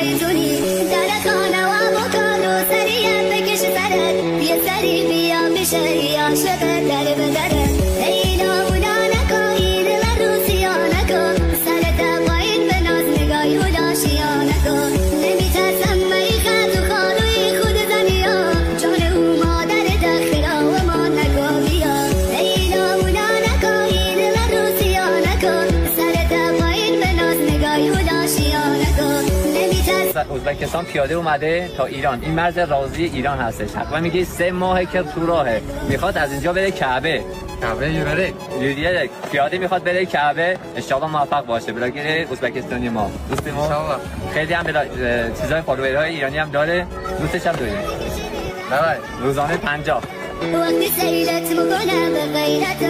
زیتونی در خانه و مکانو سریع بکش سرت یه سری بیا میشه عاشق در به دره اینا مولا نکن این دل روسیا نکن سرت پایین به ناز نگاهی و داشیا نکن نمیترسم مایی خط و خالوی خود زنیا جان او مادر دخلا و ما نگو بیا اینا مولا نکن این دل روسیا نکن سرت پایین به ناز نگاهی و داشیا نکن ازبکستان پیاده اومده تا ایران. این مرز رازی ایران هستش و میگه 3 ماهه که تو راهه، میخواد از اینجا بره کعبه بره یه پیاده میخواد بره کعبه. انشالله موفق باشه. بلاگر ازبکستانی ما دوست ما انشالله خیلی هم چیزای فالوورهای ایرانی هم داره، دوستش هم داریم. روزانه 50 وقتی سیرت میکنم به غیرت